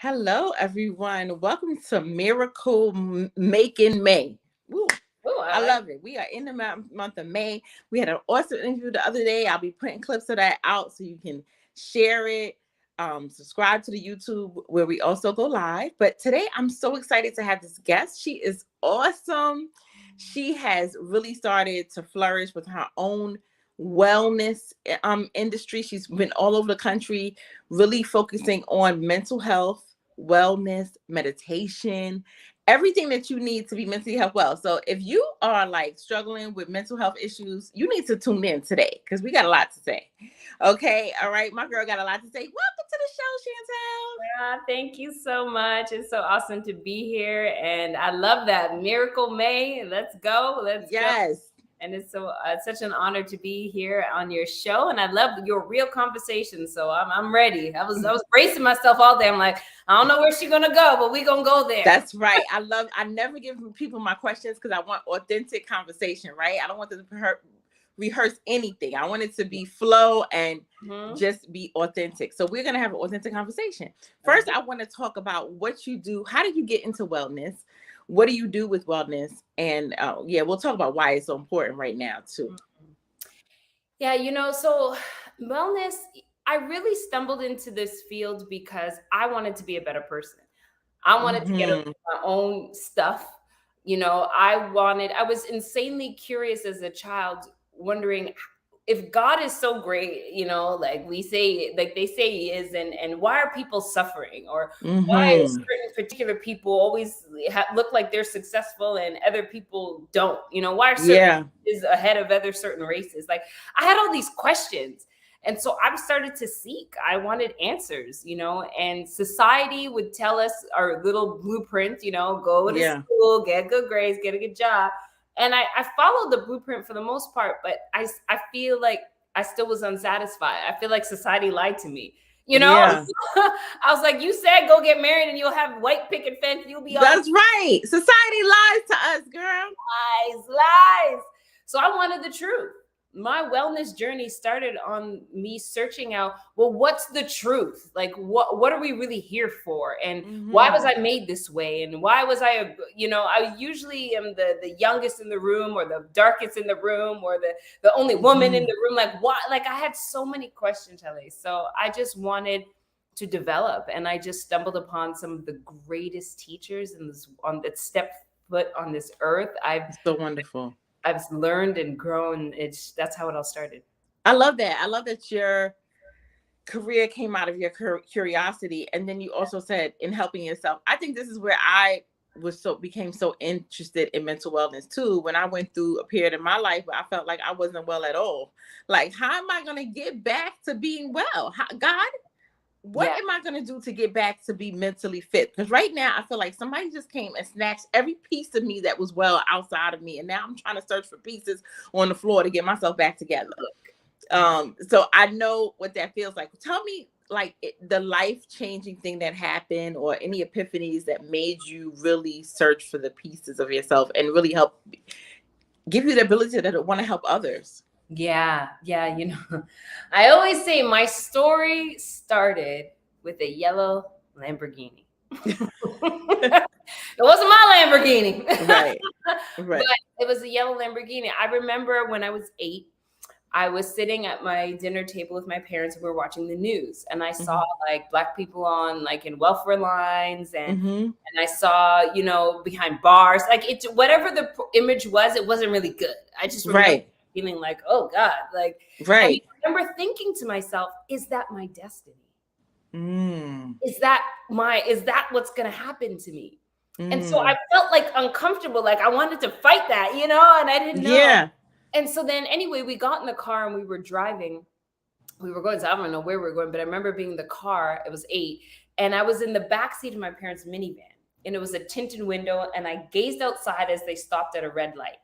Hello, everyone. Welcome to Miracle Making May. Woo. Oh, I I like. love it. We are in the month of May. We had an awesome interview the other day. I'll be putting clips of that out so you can share it. Subscribe to the YouTube where we also go live. But today I'm so excited to have this guest. She is awesome. She has really started to flourish with her own wellness industry. She's been all over the country, really focusing on mental health, wellness, meditation, everything that you need to be mentally health well. So if you are like struggling with mental health issues, you need to tune in today because we got a lot to say. Okay, all right. My girl got a lot to say. Welcome to the show, Chantelle. Thank you so much. It's so awesome to be here, and I love that Miracle May. Let's go. Let's go. Yes. And it's such an honor to be here on your show, and I love your real conversation. So I'm ready. I was bracing myself all day. I'm like, I don't know where she's gonna go, but we gonna go there. That's right. I never give people my questions because I want authentic conversation, right? I don't want to rehearse anything. I want it to be flow and just be authentic. So we're gonna have an authentic conversation. First, I want to talk about what you do. How did you get into wellness? What do you do with wellness? And we'll talk about why it's so important right now too. Yeah, so wellness, I really stumbled into this field because I wanted to be a better person. I wanted to get over my own stuff. I was insanely curious as a child, wondering if God is so great, like they say he is, and why are people suffering, or why certain particular people always look like they're successful and other people don't, why are certain is ahead of other certain races? Like, I had all these questions. And so I started to seek. I wanted answers, and society would tell us our little blueprint, go to school, get good grades, get a good job. And I followed the blueprint for the most part, but I feel like I still was unsatisfied. I feel like society lied to me. I was like, you said go get married and you'll have white picket fence. You'll be That's right. Society lies to us, girl. Lies. So I wanted the truth. My wellness journey started on me searching out, well, what's the truth? Like, what are we really here for? And why was I made this way? And why was I usually am the youngest in the room, or the darkest in the room, or the only woman in the room. Like, why? Like, I had so many questions, Kelly. So I just wanted to develop, and I just stumbled upon some of the greatest teachers that stepped foot on this earth. It's so wonderful. I've learned and grown. That's how it all started. I love that. I love that your career came out of your curiosity. And then you also said in helping yourself. I think this is where I became so interested in mental wellness too. When I went through a period in my life where I felt like I wasn't well at all. Like, how am I going to get back to being well? God, what am I going to do to get back to be mentally fit? Because right now I feel like somebody just came and snatched every piece of me that was well outside of me. And now I'm trying to search for pieces on the floor to get myself back together. So I know what that feels like. Tell me, like, the life-changing thing that happened, or any epiphanies that made you really search for the pieces of yourself and really help give you the ability to want to help others. Yeah. I always say my story started with a yellow Lamborghini. It wasn't my Lamborghini. Right. But it was a yellow Lamborghini. I remember when I was 8, I was sitting at my dinner table with my parents, and we were watching the news, and I saw like Black people on like in welfare lines, and I saw, behind bars, like whatever the image was, it wasn't really good. I just remember feeling like, oh God, like, I remember thinking to myself, is that my destiny? Is that what's going to happen to me? And so I felt like uncomfortable. Like, I wanted to fight that, and I didn't know. Yeah. And so then anyway, we got in the car and we were driving. We were going, so I don't know where we were going, but I remember being in the car. It was 8. And I was in the backseat of my parents' minivan, and it was a tinted window. And I gazed outside as they stopped at a red light.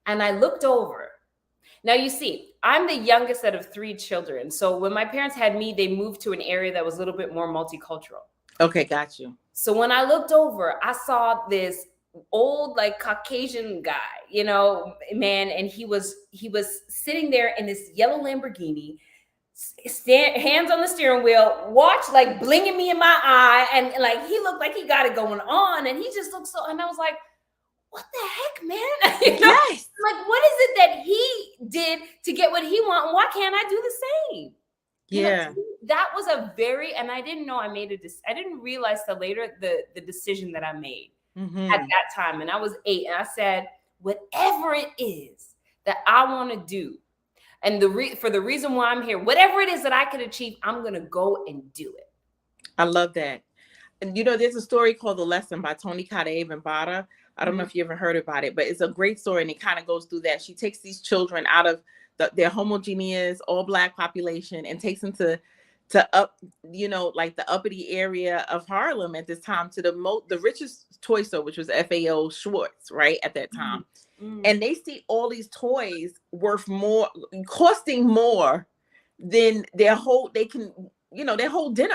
And I looked over. Now, you see, I'm the youngest out of 3 children. So when my parents had me, they moved to an area that was a little bit more multicultural. Okay, got you. So when I looked over, I saw this old, like, Caucasian guy, man, and he was sitting there in this yellow Lamborghini, hands on the steering wheel, watch like blinging me in my eye, and like he looked like he got it going on, and he just looked so. And I was like, "What the heck, man?" Yes. Like, what is it that he did to get what he want? Why can't I do the same? Yeah. That was a very, and I didn't know I made I didn't realize till later the decision that I made at that time. And I was 8, and I said, whatever it is that I want to do, and for the reason why I'm here, whatever it is that I could achieve, I'm going to go and do it. I love that. And there's a story called The Lesson by Tony Kadavy-Bada. I don't know if you ever heard about it, but it's a great story, and it kind of goes through that. She takes these children out of their homogeneous, all Black population and takes them to up, like the uppity area of Harlem at this time, to the richest toy store, which was FAO Schwartz, right, at that time. And they see all these toys costing more than their whole dinner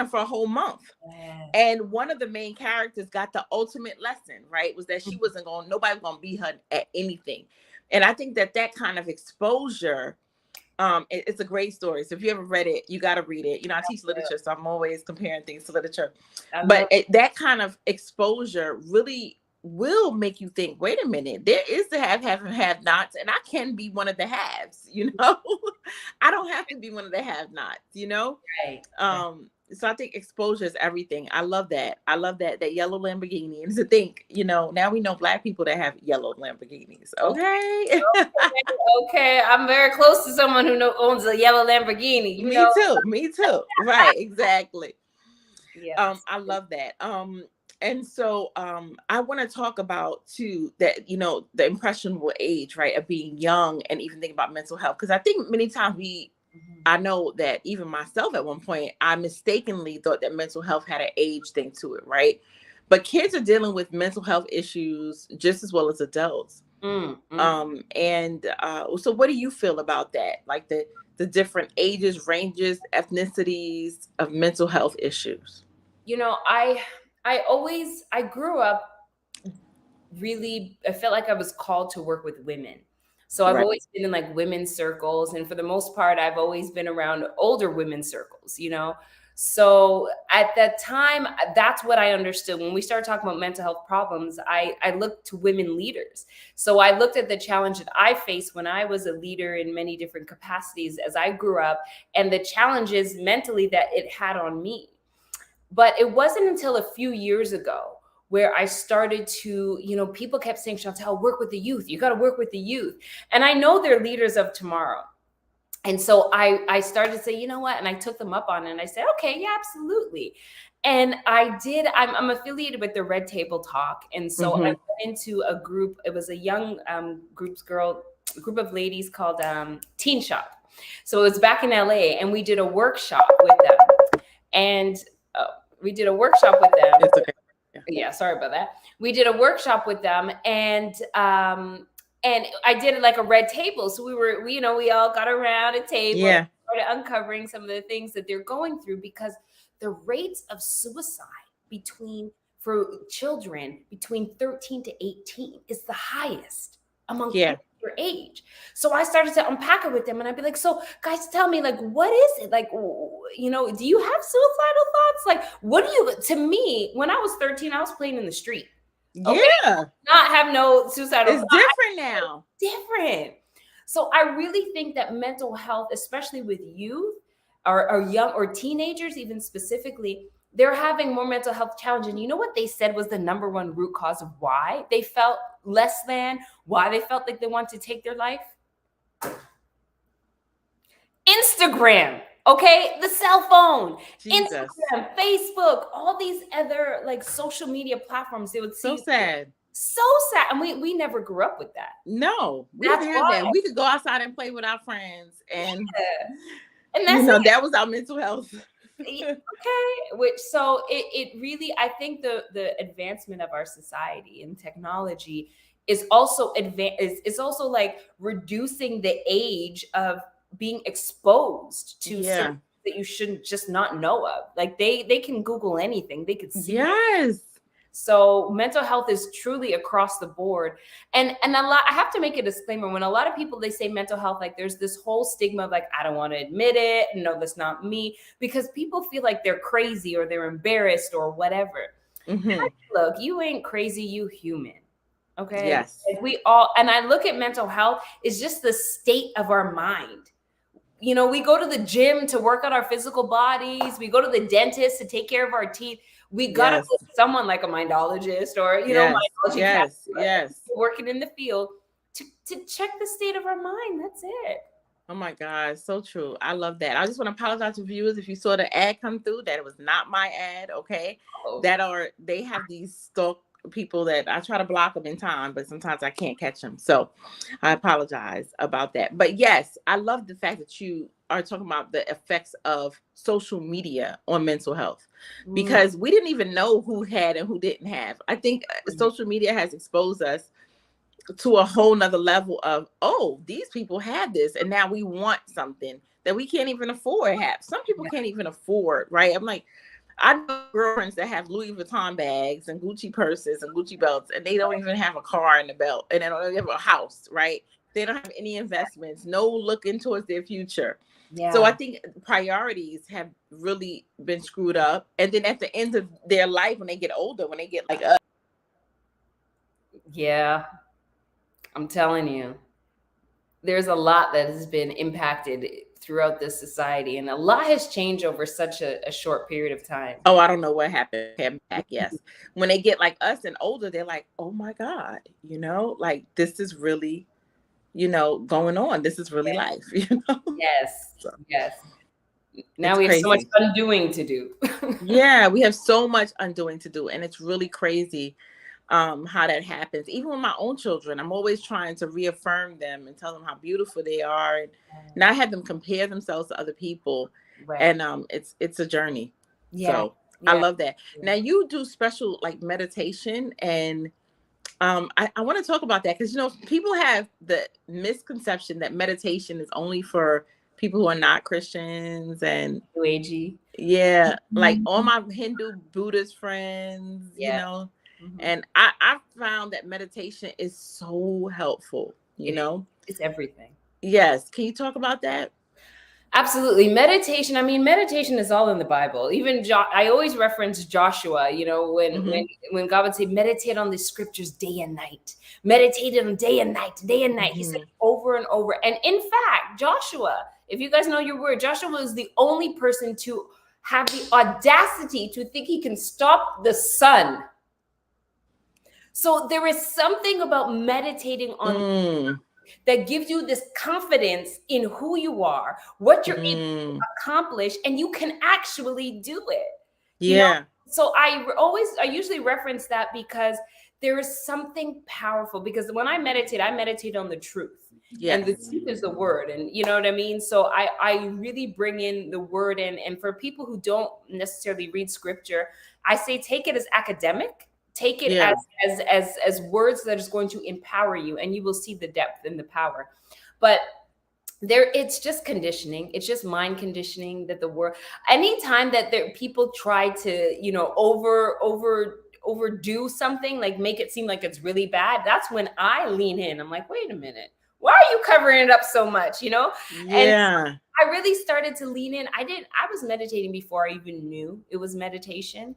for a whole month. Yes. And one of the main characters got the ultimate lesson, right? Was that nobody was going to beat her at anything. And I think that kind of exposure, it's a great story. So if you ever read it, you got to read it. I teach literature, so I'm always comparing things to literature. But that kind of exposure really will make you think, wait a minute, there is the have and have nots, and I can be one of the haves, I don't have to be one of the have nots, Right. So I think exposure is everything. I love that that yellow Lamborghini. And to think, now we know Black people that have yellow Lamborghinis. Okay. Okay. I'm very close to someone who owns a yellow Lamborghini. Me too. Right. Exactly. Yeah. I love that. And so I want to talk about too that, the impressionable age, right, of being young and even think about mental health. Because I think many times I know that even myself at one point, I mistakenly thought that mental health had an age thing to it, right? But kids are dealing with mental health issues just as well as adults. So what do you feel about that? Like the different ages, ranges, ethnicities of mental health issues? I grew up really, I felt like I was called to work with women. So I've always been in like women's circles. And for the most part, I've always been around older women's circles, So at that time, that's what I understood. When we started talking about mental health problems, I looked to women leaders. So I looked at the challenge that I faced when I was a leader in many different capacities as I grew up, and the challenges mentally that it had on me. But it wasn't until a few years ago where I started to, people kept saying, Chantelle, work with the youth. You got to work with the youth. And I know they're leaders of tomorrow. And so I started to say, you know what? And I took them up on it. And I said, okay, yeah, absolutely. And I did. I'm affiliated with the Red Table Talk. And so I went into a group. It was a young group of ladies called Teen Shop. So it was back in LA. And we did a workshop with them. And It's okay. Yeah, sorry about that. We did a workshop with them, and I did like a red table. So we all got around a table, started uncovering some of the things that they're going through, because the rates of suicide for children between 13 to 18 is the highest among your age. So I started to unpack it with them, and I'd be like, so guys, tell me, like, what is it? Like, do you have suicidal thoughts? Like, to me, when I was 13, I was playing in the street. Okay? Yeah. Not have no suicidal thoughts. It's different now. Different. So I really think that mental health, especially with youth or young or teenagers, even specifically, they're having more mental health challenges. And you know what they said was the number one root cause of why they felt less than, why they felt like they wanted to take their life? Instagram, okay? The cell phone, Jesus. Instagram, Facebook, all these other like social media platforms. They would see. So sad. And we never grew up with that. No, we didn't have that. We could go outside and play with our friends, and that's that was our mental healf. Okay, it really, I think the advancement of our society and technology is also is also like reducing the age of being exposed to something that you shouldn't just not know of. Like they can Google anything, they could see. Yes. So mental health is truly across the board. And a lot, I have to make a disclaimer, when a lot of people, they say mental health, like there's this whole stigma of like, I don't want to admit it. No, that's not me, because people feel like they're crazy or they're embarrassed or whatever. Look, you ain't crazy, you human. Okay. Yes. Like we all, and I look at mental health is just the state of our mind. You know, we go to the gym to work on our physical bodies. We go to the dentist to take care of our teeth. We got to Yes. go to someone like a mindologist or, you know, Mindology Academy, working in the field to check the state of our mind. That's it. Oh my God, so true. I love that. I just want to apologize to viewers if you saw the ad come through. That it was not my ad, okay? They have these stalk people that I try to block them in time, but sometimes I can't catch them. So I apologize about that. But yes, I love the fact that you are talking about the effects of social media on mental health, because we didn't even know who had and who didn't have. I think social media has exposed us to a whole nother level of, oh, these people have this, and now we want something that we can't even afford. Some people can't even afford, right? I'm like, I know girlfriends that have Louis Vuitton bags and Gucci purses and Gucci belts, and they don't even have a car in the belt, and they don't even have a house, right? They don't have any investments, no looking towards their future. So I think priorities have really been screwed up. And then at the end of their life, when they get older, when they get like us. Yeah, I'm telling you, there's a lot that has been impacted throughout this society, and a lot has changed over such a short period of time. Oh, I don't know what happened. Came back, yes. When they get like us and older, they're like, oh my God, you know, like this is really, you know, going on. This is really life, you know? Yes, yes. Now we have so much undoing to do. Yeah, we have so much undoing to do, and it's really crazy how that happens. Even with my own children, I'm always trying to reaffirm them and tell them how beautiful they are, and not have them compare themselves to other people. And it's a journey. So I love that. Now you do special like meditation, and I want to talk about that, because you know, people have the misconception that meditation is only for people who are not Christians and New agey. Yeah, like all my Hindu Buddhist friends, you know. And I found that meditation is so helpful, you know. It's everything. Yes. Can you talk about that? Absolutely. Meditation. I mean, meditation is all in the Bible. Even I always reference Joshua, you know, when God would say, meditate on the scriptures day and night, meditate on day and night, day and night. He said over and over. And in fact, Joshua, if you guys know your word, Joshua is the only person to have the audacity to think he can stop the sun. So there is something about meditating on that gives you this confidence in who you are, what you're able to accomplish, and you can actually do it. You know? So I usually reference that because there is something powerful, because when I meditate on the truth. And the truth is the word. And you know what I mean? So I really bring in the word in. And for people who don't necessarily read scripture, I say take it as academic. Take it as words that is going to empower you, and you will see the depth and the power. But it's just conditioning. It's just mind conditioning that the word. Anytime that people try to, you know, overdo something, like make it seem like it's really bad, that's when I lean in. I'm like, wait a minute, why are you covering it up so much? You know? And I really started to lean in. I was meditating before I even knew it was meditation.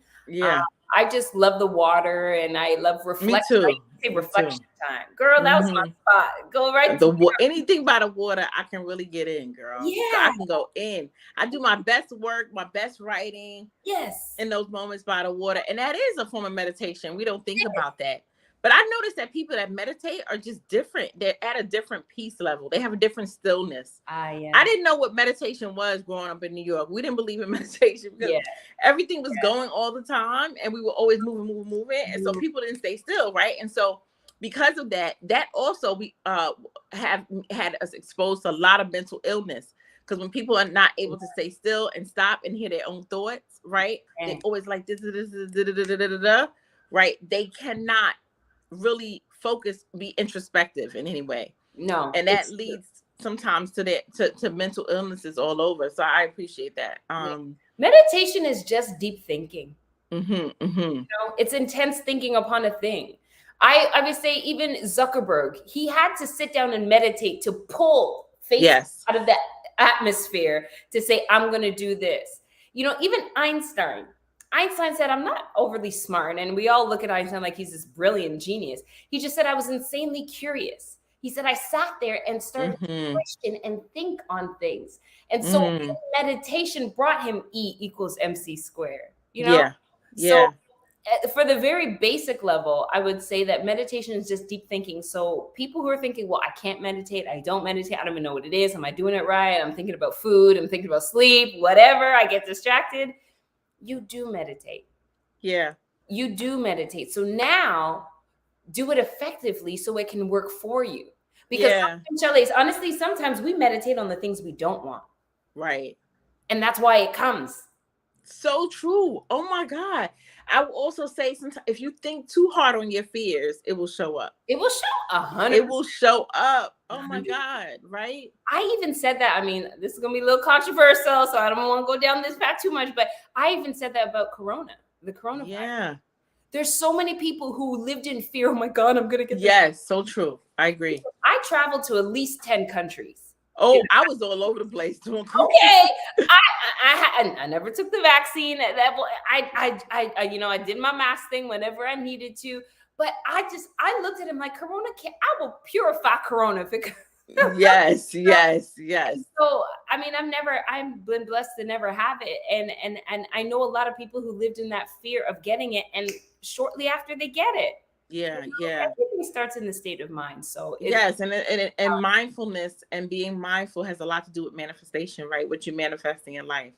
I just love the water, and I love reflection. Me too. Reflection time, girl. That was my spot. Go right. Anything by the water, I can really get in, girl. Yeah, so I can go in. I do my best work, my best writing. Yes, in those moments by the water, and that is a form of meditation. We don't think about that. But I noticed that people that meditate are just different. They're at a different peace level. They have a different stillness. I didn't know what meditation was growing up in New York. We didn't believe in meditation because everything was going all the time, and we were always moving. And so people didn't stay still, right? And so because of that also we have had us exposed to a lot of mental illness. Because when people are not able to stay still and stop and hear their own thoughts, right? They always like this, right? They cannot really focus, be introspective in any way. No. And that leads sometimes to mental illnesses all over. So I appreciate that. Meditation is just deep thinking. It's intense thinking upon a thing. I would say even Zuckerberg, he had to sit down and meditate to pull Facebook out of that atmosphere to say, I'm going to do this. Even Einstein said, I'm not overly smart. And we all look at Einstein like he's this brilliant genius. He just said, I was insanely curious. He said, I sat there and started to question and think on things. And so meditation brought him E equals MC squared, So for the very basic level, I would say that meditation is just deep thinking. So people who are thinking, well, I can't meditate, I don't meditate, I don't even know what it is. Am I doing it right? I'm thinking about food, I'm thinking about sleep, whatever. I get distracted. You do meditate. Yeah. You do meditate. So now do it effectively so it can work for you. Because honestly, sometimes we meditate on the things we don't want. Right. And that's why it comes. So true. Oh my God. I will also say, sometimes if you think too hard on your fears, it will show up. It will show 100%. It will show up. Oh my God. Right. I even said that. I mean, this is going to be a little controversial, so I don't want to go down this path too much, but I even said that about the coronavirus. Yeah. There's so many people who lived in fear. Oh my God, I'm going to get this. Yes, so true. I agree. I traveled to at least 10 countries. Oh, I was all over the place doing okay. I never took the vaccine. I did my mask thing whenever I needed to. But I looked at him like, Corona can't. I will purify Corona if it. Yes. So I mean, I've been blessed to never have it, and I know a lot of people who lived in that fear of getting it, and shortly after they get it. Yeah. Everything starts in the state of mind. So and mindfulness and being mindful has a lot to do with manifestation, right? What you're manifesting in life.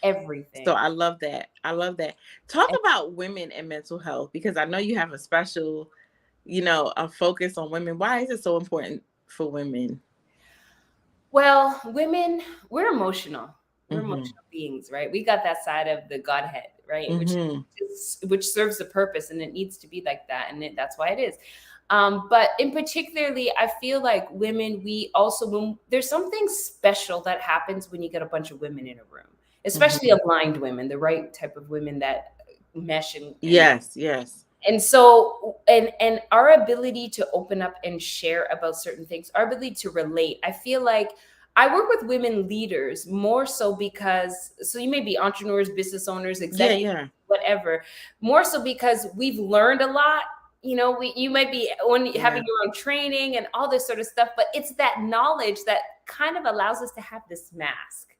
Everything. So I love that. Talk about women and mental health, because I know you have a special, a focus on women. Why is it so important for women? Well, women, we're emotional. We're emotional beings, right? We got that side of the Godhead, right? Which serves a purpose, and it needs to be like that, and that's why it is. But in particularly, I feel like women, there's something special that happens when you get a bunch of women in a room, especially aligned women, the right type of women that mesh. Yes. And so, and our ability to open up and share about certain things, our ability to relate, I feel like I work with women leaders more so because, so you may be entrepreneurs, business owners, executives, whatever, more so because we've learned a lot. You might be having your own training and all this sort of stuff, but it's that knowledge that kind of allows us to have this mask.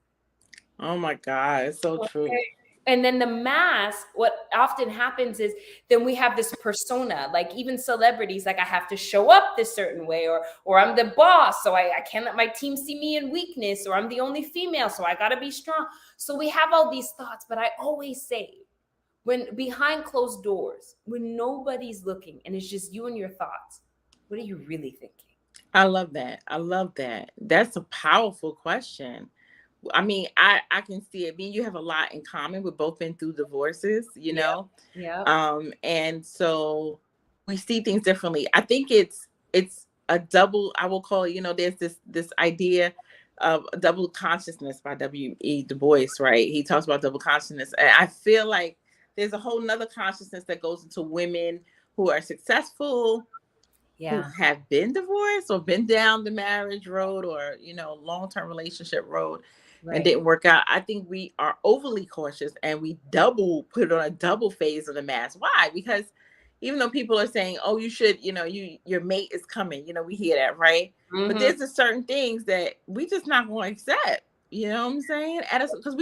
Oh my God, it's so true. And then the mask, what often happens is then we have this persona, like even celebrities, like I have to show up this certain way, or I'm the boss, so I can't let my team see me in weakness, or I'm the only female, so I got to be strong. So we have all these thoughts, but I always say, when behind closed doors, when nobody's looking and it's just you and your thoughts, what are you really thinking? I love that. That's a powerful question. I mean, I can see it. You have a lot in common. We've both been through divorces, Yeah. And so we see things differently. I think it's a double, I will call it, there's this idea of double consciousness by W.E. Du Bois, right? He talks about double consciousness. And I feel like there's a whole nother consciousness that goes into women who are successful, who have been divorced or been down the marriage road or, long-term relationship road. Right. And didn't work out. I think we are overly cautious and we put on a double phase of the mask. Why? Because even though people are saying, oh, you should, your mate is coming, we hear that, right? But there's just certain things that we just not going to accept. You know what I'm saying? Because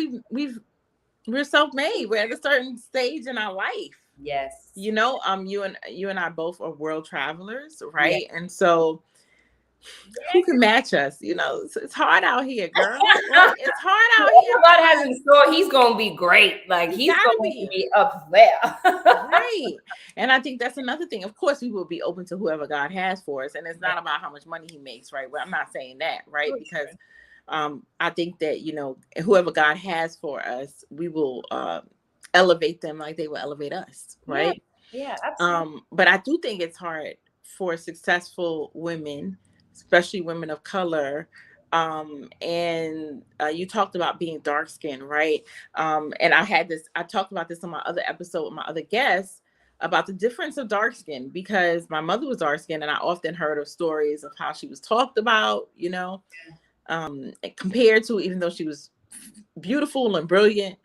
we're self-made. We're at a certain stage in our life. Yes. You and I both are world travelers, right? Yes. And so who can match us? It's hard out here, girl. It's hard out here. God has in store. He's gonna be great. Like he's gonna be up there, right? And I think that's another thing. Of course, we will be open to whoever God has for us, and it's not about how much money He makes, right? Well, I'm not saying that, right? Because I think that whoever God has for us, we will elevate them like they will elevate us, right? Yeah, absolutely. But I do think it's hard for successful women, especially women of color, And you talked about being dark skinned, right? And I talked about this on my other episode with my other guests about the difference of dark skin, because my mother was dark skinned and I often heard of stories of how she was talked about, compared to, even though she was beautiful and brilliant.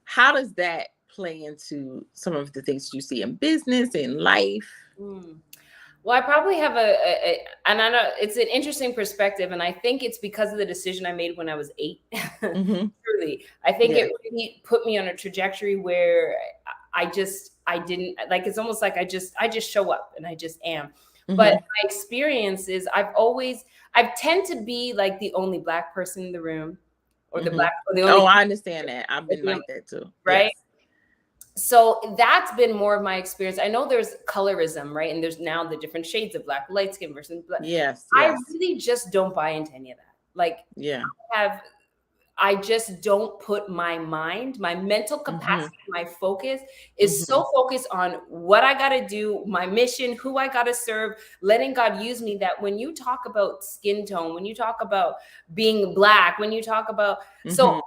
How does that play into some of the things you see in business, in life? Well, I probably have and I know it's an interesting perspective, and I think it's because of the decision I made when I was 8. Mm-hmm. Truly, I think Yeah. it really put me on a trajectory where I didn't like. It's almost like I just show up and I just am. Mm-hmm. But my experience is I tend to be like the only Black person in the room, or the Mm-hmm. Black, or the only. Oh, I understand that. I've been like that too. Right. Yes. So that's been more of my experience. I know there's colorism, right? And there's now the different shades of Black, light skin versus Black. Yes. I really just don't buy into any of that. Like, yeah. I just don't put my mind, my mental capacity, my focus is Mm-hmm. so focused on what I got to do, my mission, who I got to serve, letting God use me, that when you talk about skin tone, when you talk about being Black, when you talk about, so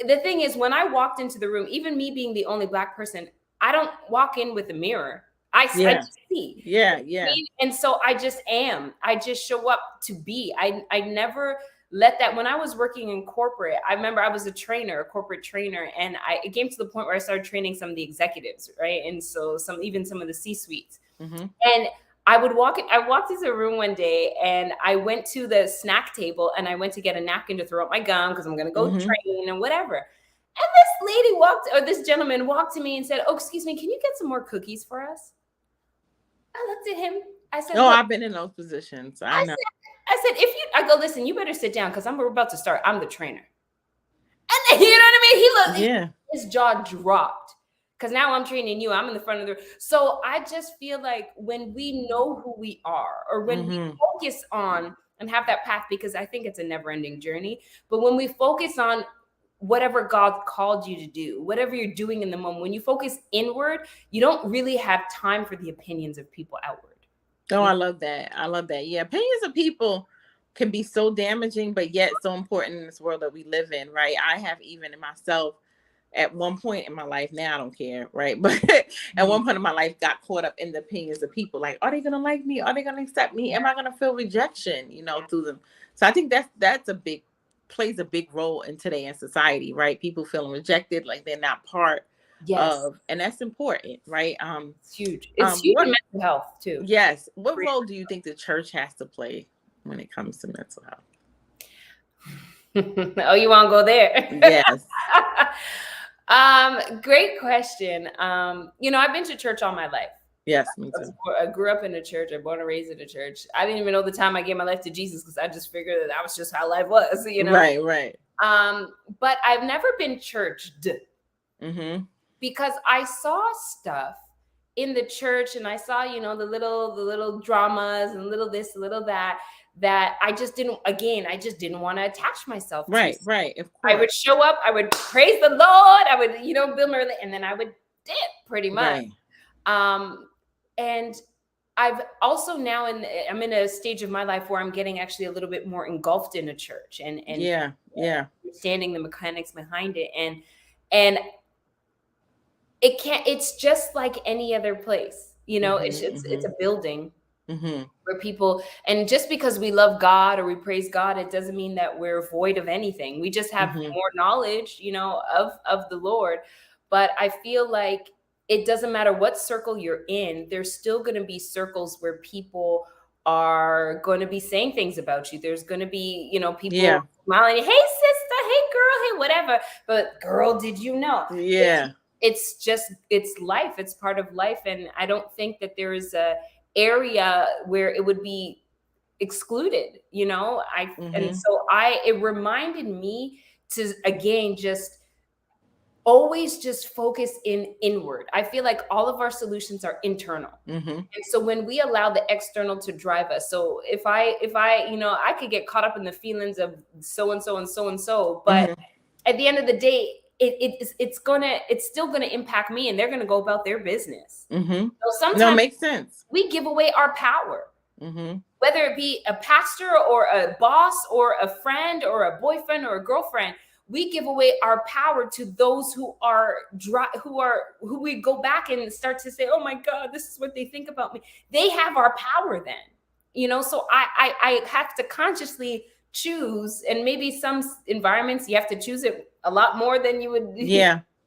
the thing is, when I walked into the room, even me being the only Black person, I don't walk in with a mirror. I just see. Yeah. And so I just am. I just show up to be. I never let that. When I was working in corporate, I remember I was a corporate trainer, and it came to the point where I started training some of the executives, right? And so even some of the C-suites. And I walked into a room one day, and I went to the snack table, and I went to get a napkin to throw up my gum because I'm going to go train and whatever. And this gentleman walked to me and said, "Oh, excuse me, can you get some more cookies for us?" I looked at him. I said, "Oh, I've been in those positions. I know." I said, I go, "Listen, you better sit down because we're about to start. I'm the trainer." And then, you know what I mean? He looked, his jaw dropped, because now I'm training you. I'm in the front of the room. So I just feel like when we know who we are, or when we focus on and have that path, because I think it's a never-ending journey, but when we focus on whatever God called you to do, whatever you're doing in the moment, when you focus inward, you don't really have time for the opinions of people outward. Oh, I love that. Yeah. Opinions of people can be so damaging, but yet so important in this world that we live in, right? I have, even in myself, at one point in my life, now I don't care, right? But at one point in my life, got caught up in the opinions of people. Like, are they going to like me? Are they going to accept me? Am I going to feel rejection, through them? So I think that's plays a big role in today in society, right? People feeling rejected, like they're not part of, and that's important, right? It's huge. It's huge in mental health too. Yes. What role do you think the church has to play when it comes to mental health? Oh, you want to go there? Yes. Great question. I've been to church all my life. Yes, me too. I grew up in a church. I born and raised in a church. I didn't even know the time I gave my life to Jesus, because I just figured that was just how life was, Right. But I've never been churched, because I saw stuff in the church, and I saw, the little dramas and little this, little that I just didn't want to attach myself to. Right. Of course. I would show up, I would praise the Lord, I would, build my, and then I would dip pretty much. Right. And I've also now I'm in a stage of my life where I'm getting actually a little bit more engulfed in a church, and understanding the mechanics behind it. And it's just like any other place, it's a building where people, and just because we love God or we praise God, it doesn't mean that we're void of anything. We just have more knowledge, of the Lord. But I feel like it doesn't matter what circle you're in, there's still going to be circles where people are going to be saying things about you. There's going to be, people smiling, "Hey, sister, hey, girl, hey, whatever." But girl, did you know? Yeah. It's life. It's part of life. And I don't think that there is a area where it would be excluded, and so it reminded me to, again, just always just focus inward. I feel like all of our solutions are internal. And so when we allow the external to drive us, so if I I could get caught up in the feelings of so-and-so and so-and-so, but at the end of the day, it's still gonna impact me, and they're gonna go about their business. So sometimes makes sense. We give away our power. whether it be a pastor or a boss or a friend or a boyfriend or a girlfriend, we give away our power to those who who we go back and start to say, oh my God, this is what they think about me. They have our power then, so I have to consciously choose, and maybe some environments you have to choose it a lot more than you would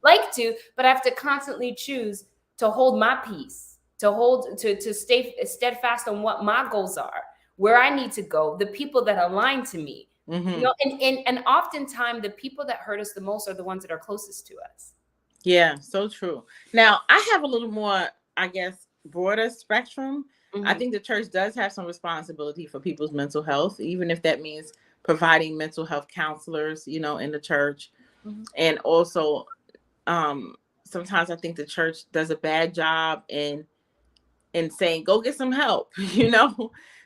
like to, but I have to constantly choose to hold my peace, to stay steadfast on what my goals are, where I need to go, the people that align to me. And oftentimes the people that hurt us the most are the ones that are closest to us. Yeah, so true. Now, I have a little more, I guess, broader spectrum. I think the church does have some responsibility for people's mental health, even if that means providing mental health counselors, in the church. And also, sometimes I think the church does a bad job in saying, go get some help,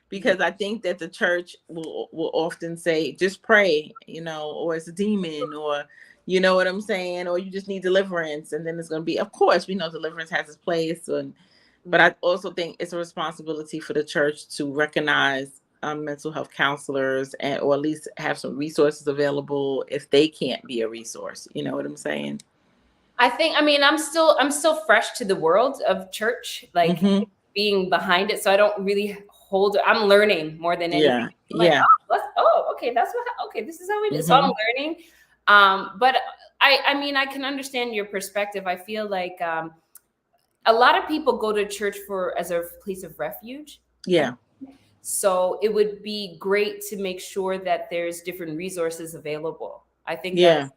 because I think that the church will often say, just pray, or it's a demon, or you know what I'm saying, or you just need deliverance. And then it's going to be, of course, we know deliverance has its place. But I also think it's a responsibility for the church to recognize mental health counselors, or at least have some resources available if they can't be a resource. You know what I'm saying? I'm still fresh to the world of church, like being behind it. So I don't really I'm learning more than anything. Okay, this is how we do. So I'm learning. But I can understand your perspective. I feel like a lot of people go to church as a place of refuge. Yeah. So it would be great to make sure that there's different resources available. I think that's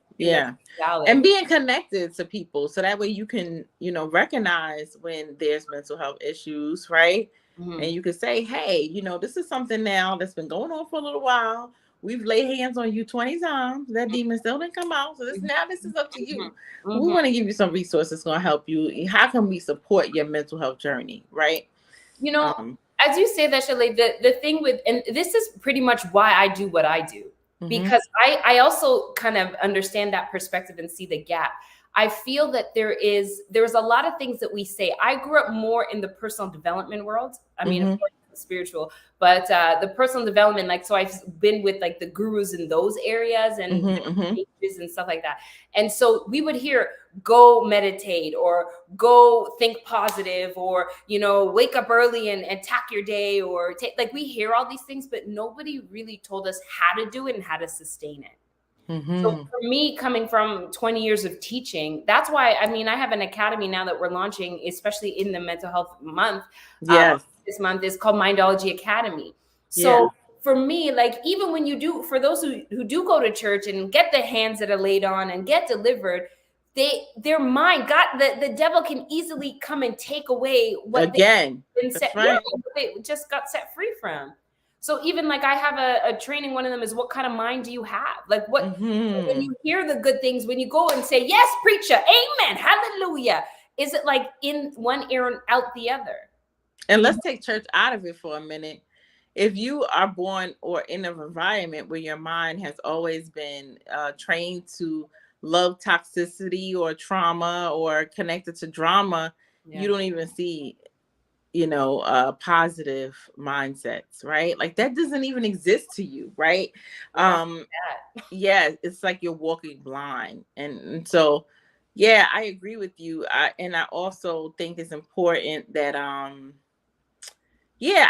valid. And being connected to people, so that way you can, recognize when there's mental health issues, right? And you can say, hey, this is something now that's been going on for a little while. We've laid hands on you 20 times. That demon still didn't come out. So this is up to you. We want to give you some resources going to help you. How can we support your mental health journey, right? As you say that, Shalay, the thing with, and this is pretty much why I do what I do, because I also kind of understand that perspective and see the gap. I feel that there's a lot of things that we say. I grew up more in the personal development world. I mean, of course, spiritual, but the personal development, so I've been with the gurus in those areas and pages and stuff like that. And so we would hear, go meditate, or go think positive, or wake up early and attack your day, or we hear all these things, but nobody really told us how to do it and how to sustain it. So for me, coming from 20 years of teaching, that's why, I have an academy now that we're launching, especially in the mental health month. This month is called Mindology Academy. So for me, even when for those who do go to church and get the hands that are laid on and get delivered, their mind the devil can easily come and take away what they just got set free from. So even I have a training, one of them is, what kind of mind do you have? When you hear the good things, when you go and say, yes, preacher, amen, hallelujah, is it in one ear and out the other? And let's take church out of it for a minute. If you are born or in an environment where your mind has always been trained to love toxicity or trauma, or connected to drama, you don't even see positive mindsets, right? That doesn't even exist to you, right? It's like you're walking blind. And so I agree with you. And I also think it's important that I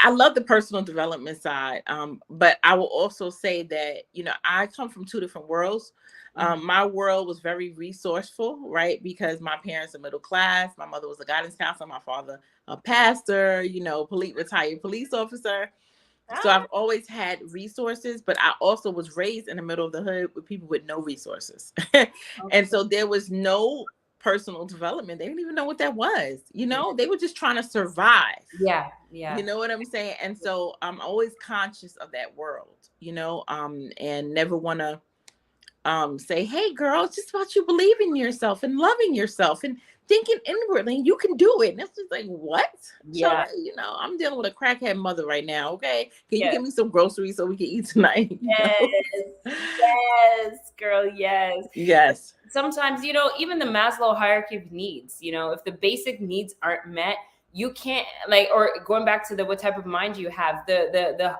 love the personal development side. But I will also say that, I come from two different worlds. My world was very resourceful, right? Because my parents are middle class. My mother was a guidance counselor. My father, a pastor, retired police officer. So I've always had resources, but I also was raised in the middle of the hood with people with no resources. And so there was no personal development. They didn't even know what that was. They were just trying to survive. Yeah. You know what I'm saying? And so I'm always conscious of that world, and never want to say, hey girl, it's just about you believing in yourself and loving yourself and thinking inwardly, and you can do it. And it's just what? Yeah. So, I'm dealing with a crackhead mother right now. Okay. Can you give me some groceries so we can eat tonight? Yes, girl. Yes. Sometimes, even the Maslow hierarchy of needs, if the basic needs aren't met, you can't like, or going back to the what type of mind you have, the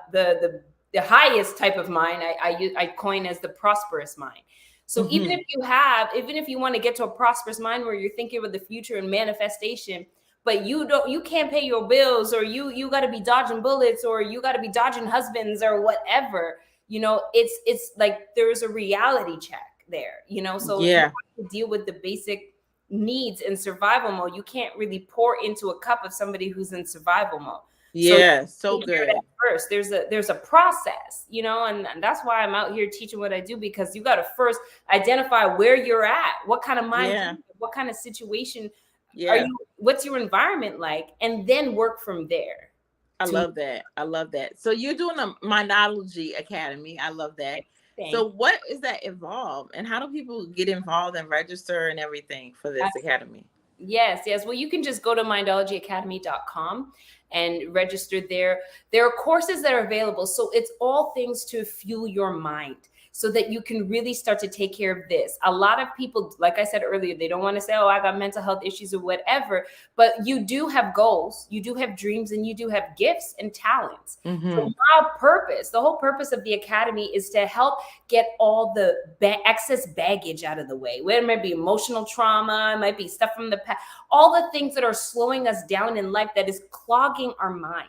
highest type of mind I coin as the prosperous mind. So even if you want to get to a prosperous mind where you're thinking about the future and manifestation, but you can't pay your bills, or you got to be dodging bullets, or you got to be dodging husbands or whatever, it's like there's a reality check there, so you have to deal with the basic needs in survival mode. You can't really pour into a cup of somebody who's in survival mode. So good. First, there's a process, and that's why I'm out here teaching what I do, because you got to first identify where you're at, what kind of mind, what kind of situation are you, what's your environment like, and then work from there. I love that. So you're doing a Mindology Academy. I love that. So what is that Evolve, and how do people get involved and register and everything for this academy? Yes. Well, you can just go to mindologyacademy.com and register there. There are courses that are available. So it's all things to fuel your mind so that you can really start to take care of this. A lot of people, like I said earlier, they don't want to say, oh, I got mental health issues or whatever, but you do have goals, you do have dreams, and you do have gifts and talents. So the whole purpose of the academy is to help get all the excess baggage out of the way. Where it might be emotional trauma, it might be stuff from the past, all the things that are slowing us down in life that is clogging our mind.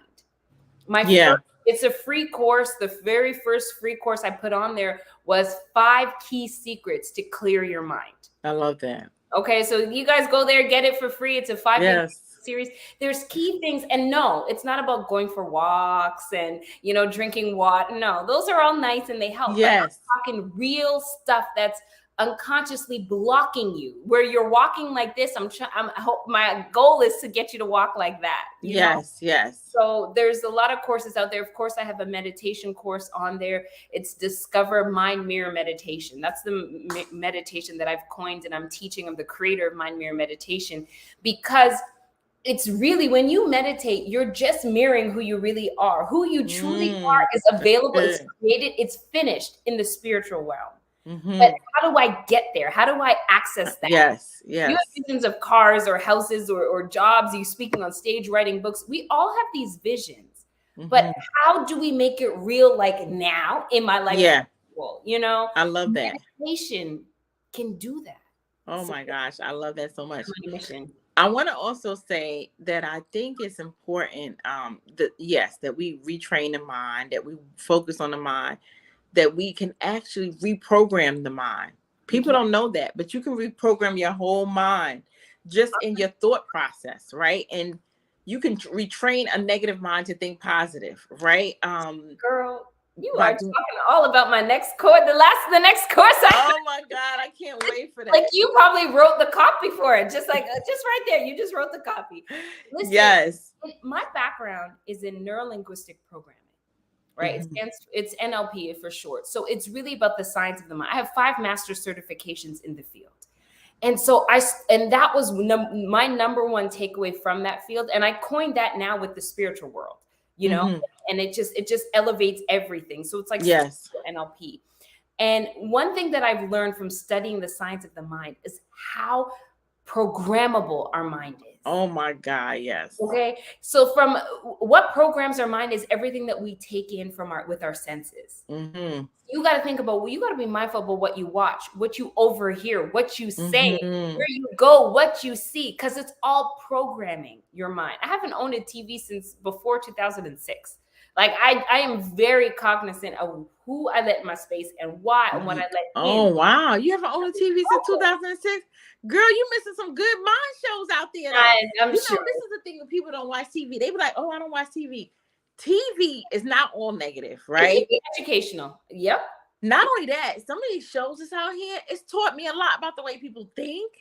It's a free course. The very first free course I put on there was 5 key secrets to clear your mind. I love that. Okay, so you guys go there, get it for free. It's a 5 series. There's key things, and no, it's not about going for walks and drinking water. No, those are all nice and they help. Yes, but I'm talking real stuff that's unconsciously blocking you, where you're walking like this. My goal is to get you to walk like that. Yes. So there's a lot of courses out there. Of course, I have a meditation course on there. It's Discover Mind Mirror Meditation. That's the meditation that I've coined, and I'm teaching. I'm the creator of Mind Mirror Meditation, because it's really, when you meditate, you're just mirroring who you really are. Who you truly are is available. It's created. It's finished in the spiritual realm. But how do I get there? How do I access that? Yes. You have visions of cars or houses or jobs. You speaking on stage, writing books. We all have these visions. But how do we make it real, like now in my life? I love that. Meditation can do that. Oh my gosh, I love that so much. I want to also say that I think it's important that we retrain the mind, that we focus on the mind, that we can actually reprogram the mind. People don't know that, but you can reprogram your whole mind just in your thought process, right? And you can retrain a negative mind to think positive, right? Girl, you are talking all about my next course, the next course. Oh my God, I can't wait for that. Like, you probably wrote the copy for it, just right there. You just wrote the copy. Listen, yes. My background is in neuro-linguistic programming. Right. It's NLP for short. So it's really about the science of the mind. I have 5 master's certifications in the field. And so that was my number one takeaway from that field. And I coined that now with the spiritual world, and it just elevates everything. So it's like NLP. And one thing that I've learned from studying the science of the mind is how programmable our mind is. Oh my God, yes. Okay. So from what programs our mind is everything that we take in with our senses. You got to think about, you got to be mindful about what you watch, what you overhear, what you say, where you go, what you see, because it's all programming your mind. I haven't owned a TV since before 2006. Like, I am very cognizant of who I let in my space and why and what I let in. Oh, wow. You haven't owned a TV since 2006? Girl, you missing some good mind shows out there. I'm sure. This is the thing when people don't watch TV. They be like, oh, I don't watch TV. TV is not all negative, right? It's educational. Yep. Not only that, some of these shows that's out here, it's taught me a lot about the way people think.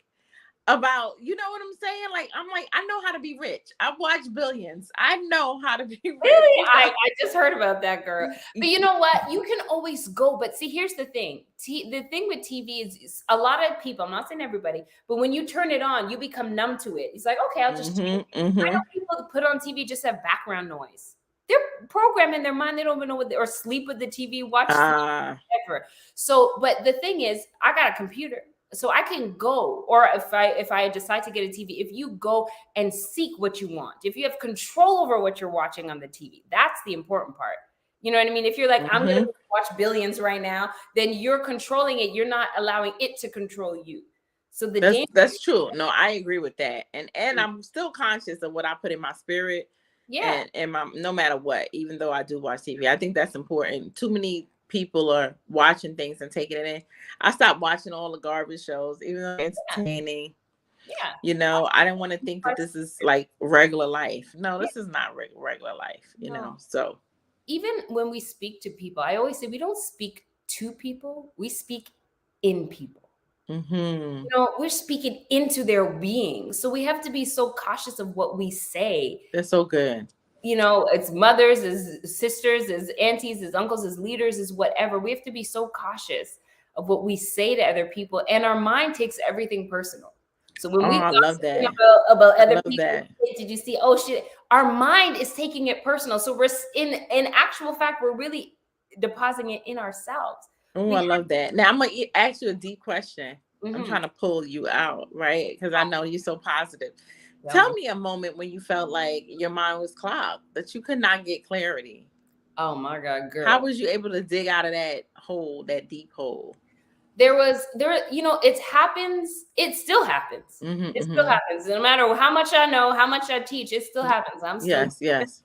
About, you know what I'm saying? Like, I'm like, I know how to be rich. I've watched Billions. I know how to be rich. Really? I just heard about that, girl. But you know what? You can always go. But see, here's the thing. The thing with TV is a lot of people, I'm not saying everybody, but when you turn it on, you become numb to it. It's like, okay, I'll just I know people that put on TV just have background noise. They're programming their mind. They don't even know or sleep with the TV, watch whatever. So, but the thing is, I got a computer. So I can go, or if I decide to get a TV, if you go and seek what you want, if you have control over what you're watching on the TV, that's the important part. You know what I mean? If you're like, I'm going to watch Billions right now, then you're controlling it. You're not allowing it to control you. So that's true. No, I agree with that. And I'm still conscious of what I put in my spirit. Yeah. And my, no matter what, even though I do watch TV, I think that's important. Too many people are watching things and taking it in. I stopped watching all the garbage shows, even though it's entertaining. Yeah. You know, I didn't want to think that this is like regular life. No, this is not regular life, you know. So even when we speak to people, I always say we don't speak to people, we speak in people. You know, we're speaking into their being. So we have to be so cautious of what we say. That's so good. You know, it's mothers, as sisters, as aunties, as uncles, as leaders, as whatever. We have to be so cautious of what we say to other people. And our mind takes everything personal. So when we love that about other people, did you see? Oh shit! Our mind is taking it personal. So we're in actual fact, we're really depositing it in ourselves. Oh, I love that. Now I'm gonna ask you a deep question. I'm trying to pull you out, right? Because I know you're so positive. Tell me a moment when you felt like your mind was clogged, that you could not get clarity. Oh my God, girl! How was you able to dig out of that hole, that deep hole? There, you know, it happens. It still happens. It still happens. No matter how much I know, how much I teach, it still happens. I'm still yes.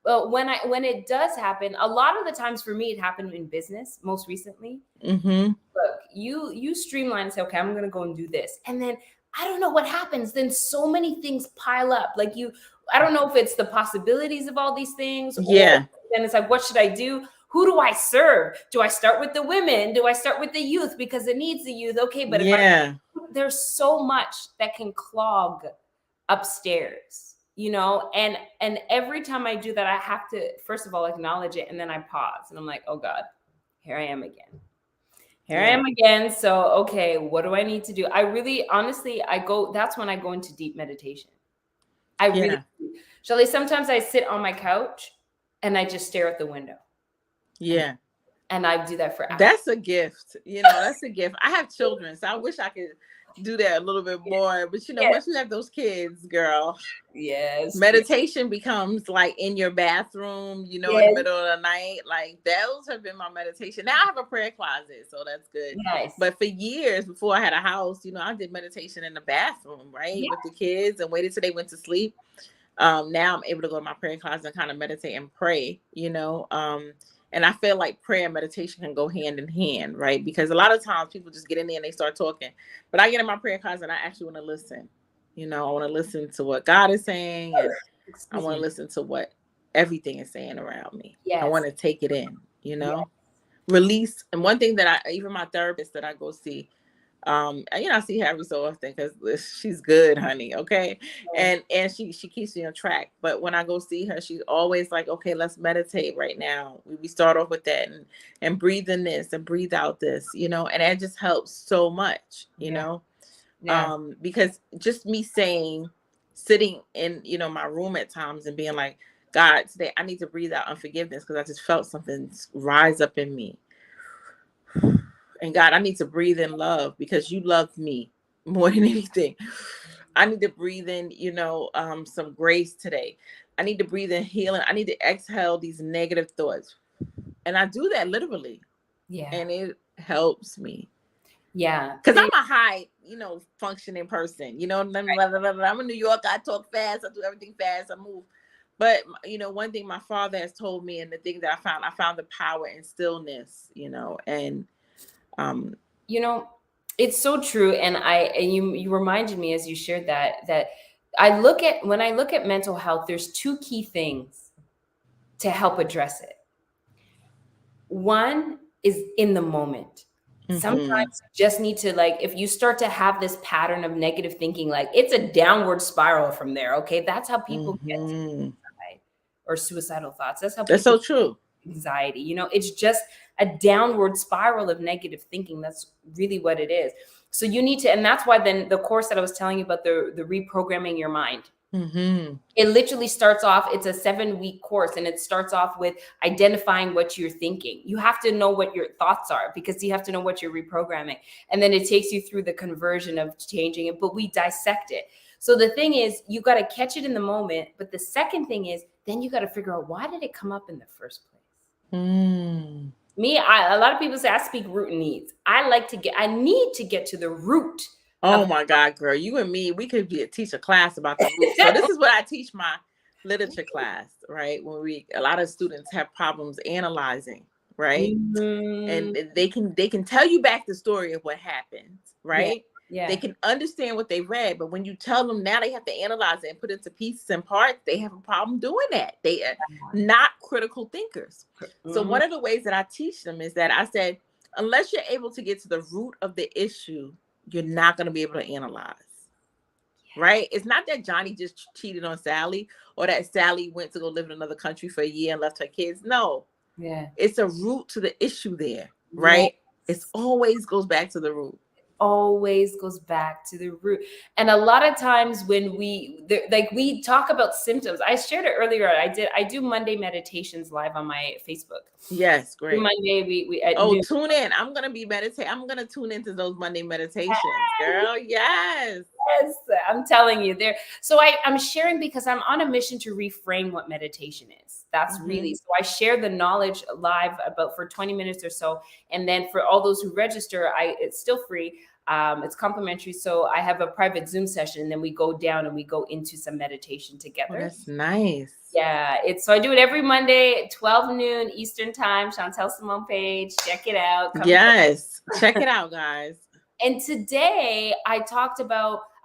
But when it does happen, a lot of the times for me, it happened in business most recently. Look, you streamline and say, okay, I'm gonna go and do this, and then I don't know what happens. Then so many things pile up. Like I don't know if it's the possibilities of all these things. Yeah. Then it's like, what should I do? Who do I serve? Do I start with the women? Do I start with the youth because it needs the youth? Okay, but there's so much that can clog upstairs, you know, and every time I do that, I have to first of all acknowledge it, and then I pause and I'm like, oh God, here I am again. I am again. So, okay, what do I need to do? I really, honestly, that's when I go into deep meditation. Shelley, sometimes I sit on my couch and I just stare at the window. Yeah. And I do that for hours. That's a gift. You know, that's a gift. I have children, so I wish I could do that a little bit more. But you know, once you have those kids, girl, meditation becomes like in your bathroom, you know, in the middle of the night. Like those have been my meditation. Now I have a prayer closet, so that's good. But for years before I had a house, you know, I did meditation in the bathroom, right, with the kids, and waited till they went to sleep. Now I'm able to go to my prayer closet and kind of meditate and pray, you know. And I feel like prayer and meditation can go hand in hand, right? Because a lot of times people just get in there and they start talking. But I get in my prayer closet and I actually want to listen. You know, I want to listen to what God is saying. And I want to listen to what everything is saying around me. I want to take it in, you know, release. And one thing that even my therapist that I go see, you know, I see her every so often because she's good, honey. Okay. And she keeps me on track. But when I go see her, she's always like, okay, let's meditate right now. We start off with that and breathe in this and breathe out this, you know, and it just helps so much, you know, because just me sitting in, you know, my room at times and being like, God, today I need to breathe out unforgiveness because I just felt something rise up in me. And God, I need to breathe in love because you love me more than anything. I need to breathe in, you know, some grace today. I need to breathe in healing. I need to exhale these negative thoughts. And I do that literally. Yeah. And it helps me. Yeah. Because I'm a high, you know, functioning person. You know, I'm in New York. I talk fast. I do everything fast. I move. But, you know, one thing my father has told me and the thing that I found the power in stillness, you know, and you know, it's so true. And you reminded me as you shared that when I look at mental health, there's two key things to help address it. One is in the moment. Sometimes you just need to, like, if you start to have this pattern of negative thinking, like it's a downward spiral from there. Okay. That's how people get to suicide or suicidal thoughts. That's so true. Anxiety, you know, it's just a downward spiral of negative thinking. That's really what it is. So you need to, and that's why then the course that I was telling you about, the reprogramming your mind, It literally starts off, it's a 7-week course, and it starts off with identifying what you're thinking. You have to know what your thoughts are, because you have to know what you're reprogramming. And then it takes you through the conversion of changing it, but we dissect it. So the thing is, you got to catch it in the moment. But the second thing is, then you got to figure out, why did it come up in the first place? Me, a lot of people say I speak root and needs. I need to get to the root. Oh my God, girl, you and me, we could teach a class about the root. So this is what I teach my literature class, right? When a lot of students have problems analyzing, right? And they can tell you back the story of what happened, right? Yeah. They can understand what they read, but when you tell them now they have to analyze it and put it into pieces and parts, they have a problem doing that. They are not critical thinkers. So one of the ways that I teach them is that I said, unless you're able to get to the root of the issue, you're not going to be able to analyze, right? It's not that Johnny just cheated on Sally, or that Sally went to go live in another country for a year and left her kids. No, it's a root to the issue there, right? It always goes back to the root. Always goes back to the root. And a lot of times when we talk about symptoms, I shared it earlier. I do Monday meditations live on my Facebook. Yes, great. Monday we tune in. I'm gonna be meditating. I'm gonna tune into those Monday meditations, girl. Yes, I'm telling you there. So I'm sharing because I'm on a mission to reframe what meditation is. That's really, so I share the knowledge live about for 20 minutes or so. And then for all those who register, it's still free. It's complimentary. So I have a private Zoom session, and then we go down and we go into some meditation together. Oh, that's nice. Yeah. So I do it every Monday at 12 noon Eastern time, Chantelle Simone page. Check it out. Yes. Check it out, guys. And today I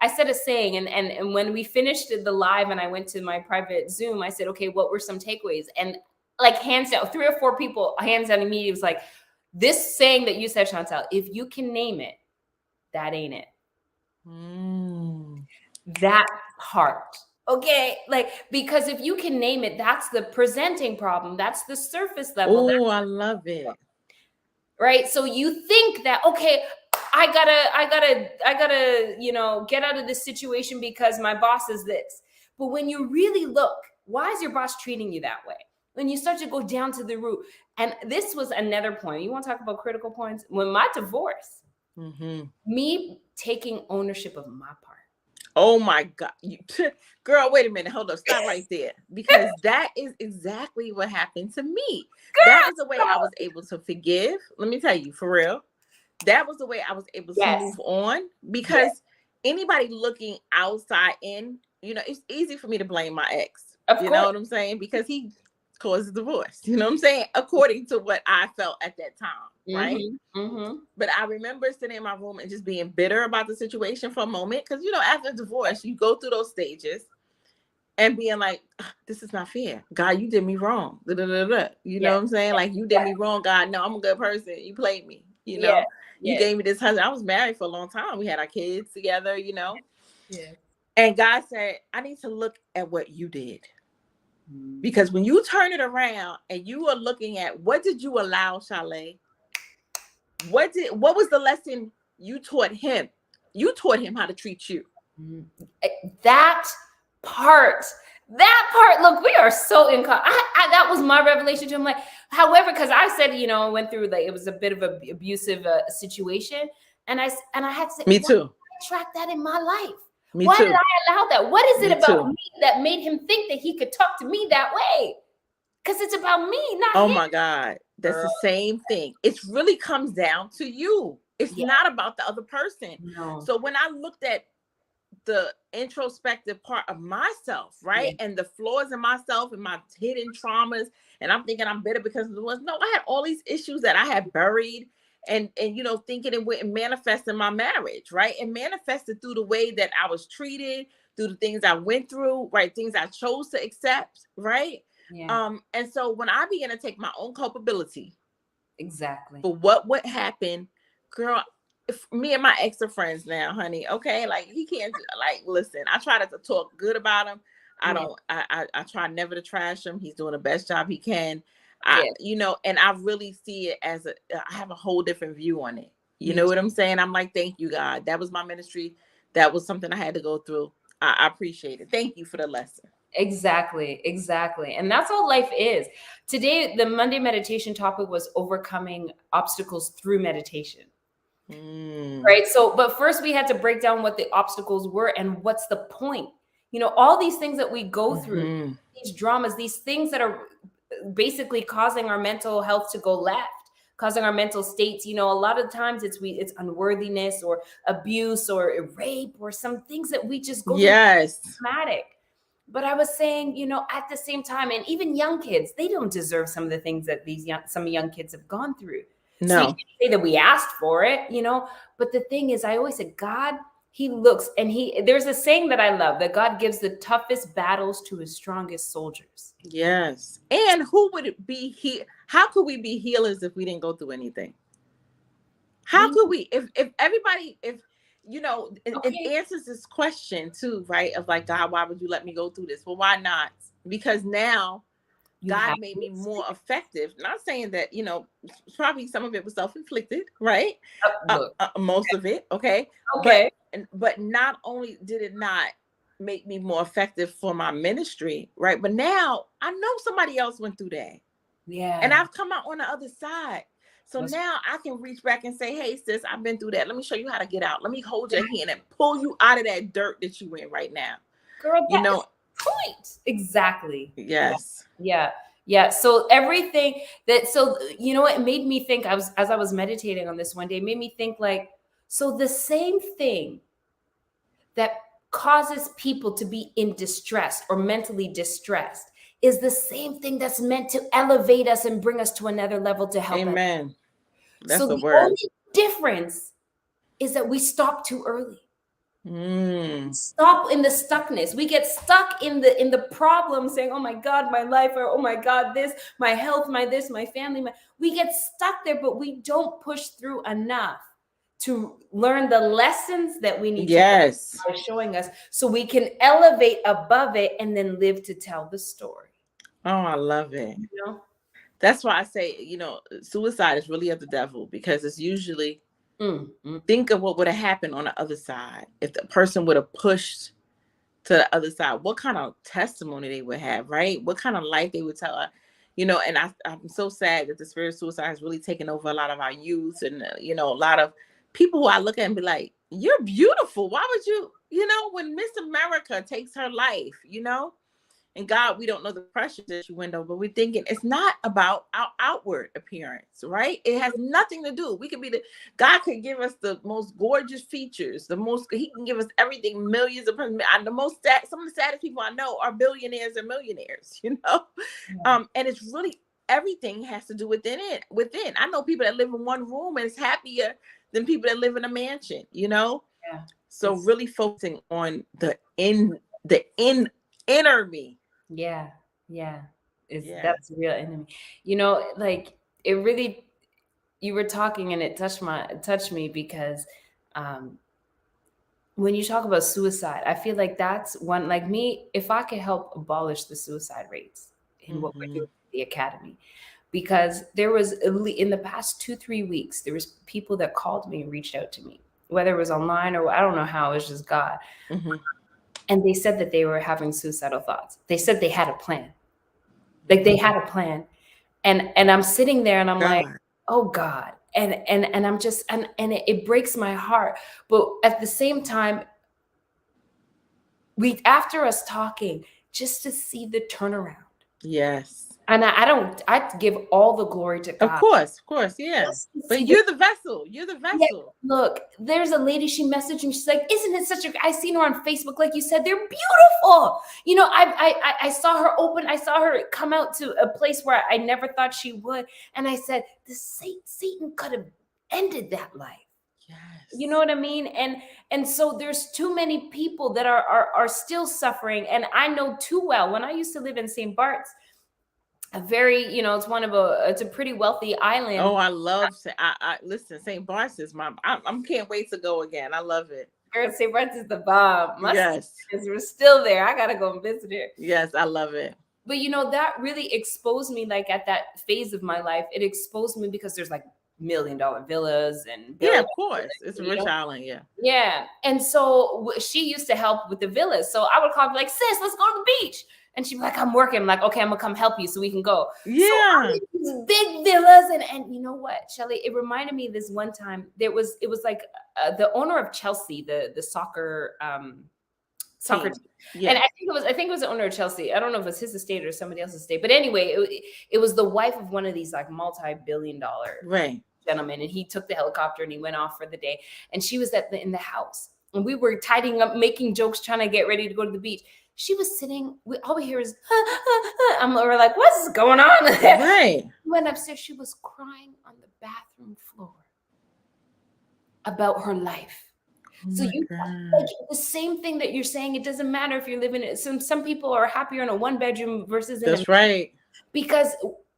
said a saying, and when we finished the live and I went to my private Zoom, I said, okay, what were some takeaways? And like hands down, 3 or 4 people, hands down immediately was like, this saying that you said, Chantelle, if you can name it, that ain't it. That part. Okay. Like, because if you can name it, that's the presenting problem. That's the surface level. Oh, I love it. Right. So you think that, okay, I gotta, get out of this situation because my boss is this. But when you really look, why is your boss treating you that way? When you start to go down to the root. And this was another point. You want to talk about critical points? When my divorce, me taking ownership of my part. Oh my God. Girl, wait a minute. Hold up. Stop right there. Because that is exactly what happened to me. Girl, that is the way I was able to forgive. Let me tell you, for real. That was the way I was able to move on. Because anybody looking outside in, it's easy for me to blame my ex. You know what I'm saying? Because he caused divorce. You know what I'm saying? According to what I felt at that time. Right. But I remember sitting in my room and just being bitter about the situation for a moment. Because, after divorce, you go through those stages and being like, this is not fair. God, you did me wrong. You know what I'm saying? Like, you did me wrong, God. No, I'm a good person. You played me. You gave me this husband. I was married for a long time. We had our kids together, Yeah. And God said, I need to look at what you did. Because when you turn it around and you are looking at what did you allow, Chalet? What was the lesson you taught him? You taught him how to treat you. That part, look, we are so in that was my revelation to him. Like, however, because I said, went through, like, it was a bit of an abusive situation. And I had to say, me too. I track that in my life. Why did I allow that? What is it about me that made him think that he could talk to me that way? Because it's about me, not him. My God. That's the same thing. It really comes down to you. It's not about the other person. No. So when I looked at the introspective part of myself, right? And the flaws in myself and my hidden traumas, and I'm thinking I'm bitter because of the ones. No, I had all these issues that I had buried and thinking it wouldn't manifest in my marriage, right? It manifested through the way that I was treated, through the things I went through, right? Things I chose to accept, right? Yeah. And so when I began to take my own culpability for what would happen, girl, if me and my ex are friends now, honey. Okay, like he can't listen. I try to talk good about him. I try never to trash him. He's doing the best job he can. And I really see it as I have a whole different view on it. You know what I'm saying? I'm like, thank you, God. That was my ministry. That was something I had to go through. I appreciate it. Thank you for the lesson. Exactly. And that's all life is. Today, the Monday meditation topic was overcoming obstacles through meditation. Right. So, but first we had to break down what the obstacles were and what's the point. All these things that we go through, these dramas, these things that are basically causing our mental health to go left, causing our mental states. A lot of times it's unworthiness or abuse or rape or some things that we just go through traumatic. But I was saying, at the same time, and even young kids, they don't deserve some of the things that some young kids have gone through. No. So you can't say that we asked for it, but the thing is, I always said, God, he looks, and there's a saying that I love, that God gives the toughest battles to his strongest soldiers. Yes. And who would it be? How could we be healers if we didn't go through anything? How could we, if everybody, it answers this question too, right? Of like, God, why would you let me go through this? Well, why not? Because now God made me more effective. Not saying that, probably some of it was self-inflicted, right? Most of it. Okay. But not only did it not make me more effective for my ministry, right? But now I know somebody else went through that. Yeah. And I've come out on the other side. So now I can reach back and say, hey, sis, I've been through that. Let me show you how to get out. Let me hold your hand and pull you out of that dirt that you in right now. Girl, that's the point. Exactly. Yes. Yeah. So everything it made me think, as I was meditating on this one day, it made me think like, so the same thing that causes people to be in distress or mentally distressed is the same thing that's meant to elevate us and bring us to another level to help us. Amen. That's so the the word. only difference is that we stop too early. Stop in the stuckness. We get stuck in the problem, saying, oh my God, my life, or oh my God, this, my health, my this, my family. We get stuck there, but we don't push through enough to learn the lessons that we need to learn by showing us, so we can elevate above it and then live to tell the story. Oh, I love it. That's why I say, suicide is really of the devil, because it's usually think of what would have happened on the other side if the person would have pushed to the other side. What kind of testimony they would have, right? What kind of life they would tell her, and I'm so sad that the spirit of suicide has really taken over a lot of our youth, and a lot of people who I look at and be like, you're beautiful. Why would you, when Miss America takes her life, and God, we don't know the pressure that you went over, but we're thinking it's not about our outward appearance, right? It has nothing to do. We could be God could give us the most gorgeous features, he can give us everything, millions of, some of the saddest people I know are billionaires and millionaires, and it's really, everything has to do within. I know people that live in one room and is happier than people that live in a mansion, So really focusing on the inner me. Yeah. That's the real enemy. Like, it really, you were talking and it touched me because when you talk about suicide, I feel like that's one, like me, if I could help abolish the suicide rates in what we're doing at the academy, because there was, in the past 2-3 weeks, there was people that called me and reached out to me, whether it was online or I don't know how, it was just God. And they said that they were having suicidal thoughts. They said they had a plan. Like, they had a plan. And I'm sitting there and I'm like, oh God. And I'm just, and it breaks my heart. But at the same time, after us talking, just to see the turnaround. Yes. And I give all the glory to God. Of course, yeah. But you're the vessel. You're the vessel. Yeah, look, there's a lady, she messaged me. She's like, isn't it I seen her on Facebook, like you said, they're beautiful. I saw her open. I saw her come out to a place where I never thought she would. And I said, Satan could have ended that life. Yes. You know what I mean? And so there's too many people that are still suffering. And I know too well, when I used to live in St. Bart's, a very, it's a pretty wealthy island. Oh, I love, listen, St. Bart's is I can't wait to go again. I love it. Girl, St. Bart's is the bomb. Yes. We're still there. I got to go and visit her. Yes, I love it. But, that really exposed me, like, at that phase of my life. It exposed me because there's like million-dollar villas and Yeah, billion of course. It's a rich island. Yeah. yeah. And so she used to help with the villas. So I would call her like, sis, let's go to the beach. And she'd be like, I'm working. I'm like, okay, I'm gonna come help you so we can go. So I Yeah. did these big villas. And you know what, Shelly, it reminded me this one time, it was like the owner of Chelsea, the soccer team. Yeah. And I think it was the owner of Chelsea. I don't know if it was his estate or somebody else's estate. But anyway, it was the wife of one of these like multi-billion-dollar Right. gentleman, and he took the helicopter and he went off for the day, and she was in the house, and we were tidying up, making jokes, trying to get ready to go to the beach. She was sitting, all we hear is we're like, what's going on there? Right. We went upstairs. She was crying on the bathroom floor about her life. So you like the same thing that you're saying. It doesn't matter if you're living in some people are happier in a 1-bedroom versus in that's right, because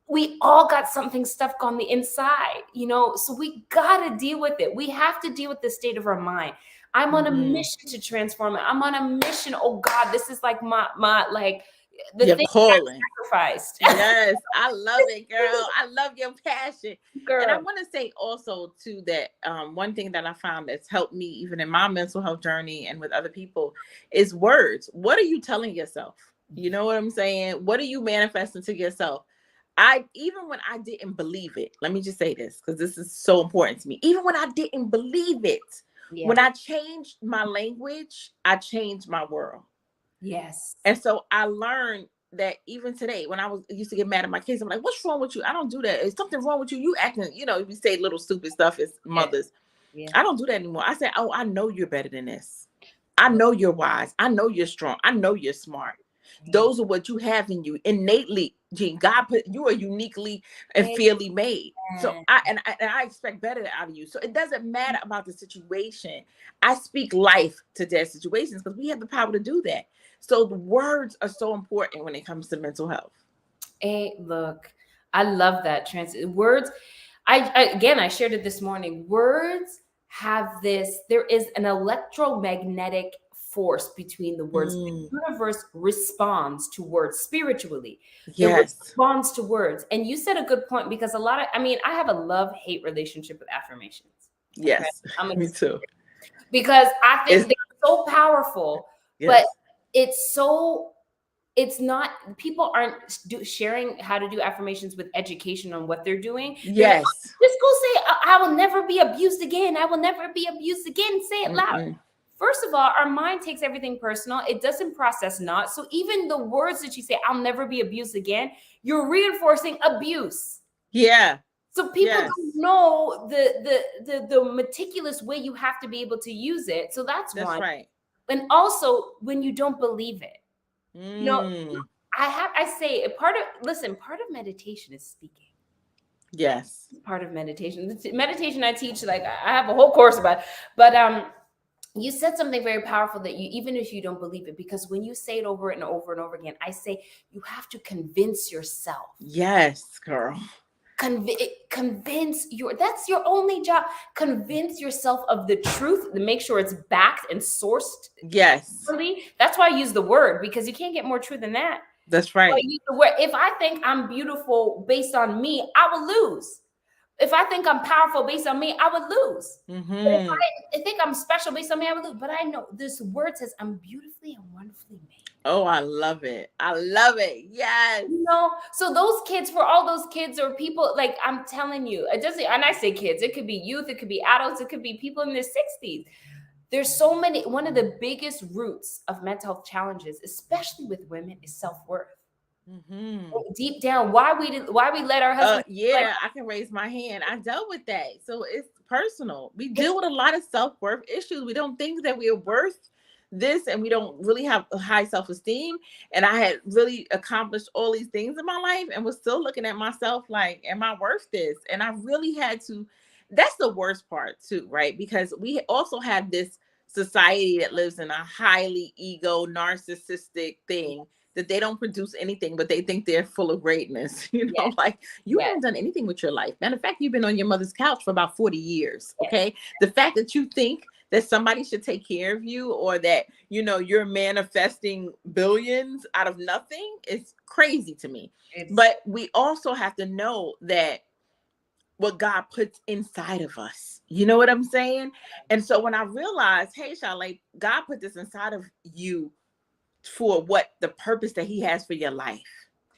we all got something stuck on the inside, so we got to deal with it. We have to deal with the state of our mind. I'm on a mission to transform it. I'm on a mission. Oh God, this is like my like the your thing calling. I sacrificed. Yes, I love it, girl. I love your passion. Girl. And I want to say also too that one thing that I found that's helped me even in my mental health journey and with other people is words. What are you telling yourself? You know what I'm saying? What are you manifesting to yourself? Even when I didn't believe it, let me just say this because this is so important to me. Even when I didn't believe it, when I changed my language, I changed my world. Yes. And so I learned that even today, when I used to get mad at my kids, I'm like, what's wrong with you? I don't do that. Is something wrong with you? You acting, we say little stupid stuff as mothers. Yeah. I don't do that anymore. I say, oh, I know you're better than this. I know you're wise. I know you're strong. I know you're smart. Those are what you have in you innately, Jean. God put you are uniquely and fearfully made. So I expect better out of you. So it doesn't matter about the situation. I speak life to their situations because we have the power to do that. So the words are so important when it comes to mental health. Hey, look, I love that words. I shared it this morning. Words have this. There is an electromagnetic force between the words. The universe responds to words spiritually. Yes. It responds to words. And you said a good point because I have a love-hate relationship with affirmations. Yes. Okay? Me too. Because I think they're so powerful, but it's not, people aren't sharing how to do affirmations with education on what they're doing. Yes. Just go say, I will never be abused again. I will never be abused again. Say it loud. First of all, our mind takes everything personal. It doesn't process not. So even the words that you say, I'll never be abused again, you're reinforcing abuse. Yeah. So people don't know the meticulous way you have to be able to use it. So that's one. Right. And also when you don't believe it. I say part of meditation is speaking. Yes. Part of meditation. Meditation I teach, like I have a whole course about it. But you said something very powerful that even if you don't believe it, because when you say it over and over and over again, I say you have to convince yourself. Yes, girl. Convince that's your only job. Convince yourself of the truth to make sure it's backed and sourced. Yes. That's why I use the word, because you can't get more true than that. That's right. If I think I'm beautiful based on me, I will lose. If I think I'm powerful based on me, I would lose. If I think I'm special based on me, I would lose. But I know this word says I'm beautifully and wonderfully made. Oh, I love it. I love it. Yes. So those kids, for all those kids or people, like I'm telling you, it doesn't, and I say kids, it could be youth, it could be adults, it could be people in their 60s. There's so many, one of the biggest roots of mental health challenges, especially with women, is self-worth. Deep down, why we let our husbands I can raise my hand. I dealt with that. So it's personal. We deal with a lot of self-worth issues. We don't think that we are worth this, and we don't really have a high self-esteem. And I had really accomplished all these things in my life and was still looking at myself like, am I worth this? And I really had to, that's the worst part too, right? Because we also have this society that lives in a highly ego narcissistic thing that they don't produce anything, but they think they're full of greatness. Like you haven't done anything with your life. Matter of fact, you've been on your mother's couch for about 40 years. Okay. The fact that you think that somebody should take care of you, or that, you're manifesting billions out of nothing, is crazy to me. But we also have to know that what God puts inside of us. You know what I'm saying? And so when I realized, hey, Charlotte, God put this inside of you for what the purpose that he has for your life,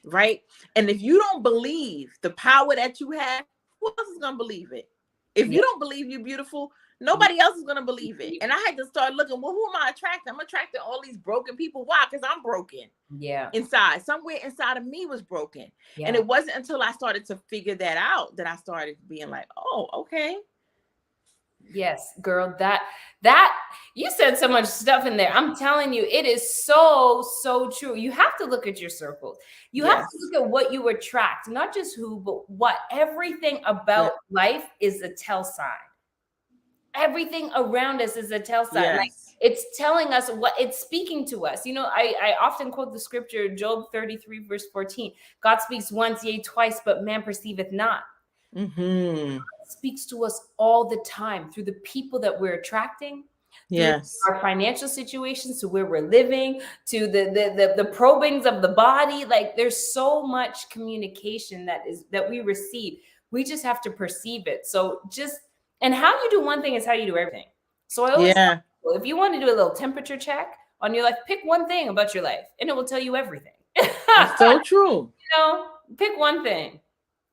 right? And if you don't believe the power that you have, who else is going to believe it? If Yeah. you don't believe you're beautiful, nobody else is going to believe it. And I had to start looking, well, who am I attracting? I'm attracting all these broken people. Why? Because I'm broken. Yeah. Inside, somewhere inside of me was broken. Yeah. And it wasn't until I started to figure that out that I started being like, oh, okay. Yes, girl, that you said so much stuff in there. I'm telling you, it is so true. You have to look at your circles. You have to look at what you attract, not just who, but what. Everything about life is a tell sign. Everything around us is a tell sign. Yes. Like, it's telling us what it's speaking to us. You know, I often quote the scripture, Job 33, verse 14. God speaks once, yea, twice, but man perceiveth not. Mm-hmm. Speaks to us all the time through the people that we're attracting, yes, our financial situations, to where we're living, to the probings of the body. Like, there's so much communication that we receive. We just have to perceive it. So and how you do one thing is how you do everything. So I always tell people, if you want to do a little temperature check on your life, pick one thing about your life and it will tell you everything. It's so true. You know, pick one thing.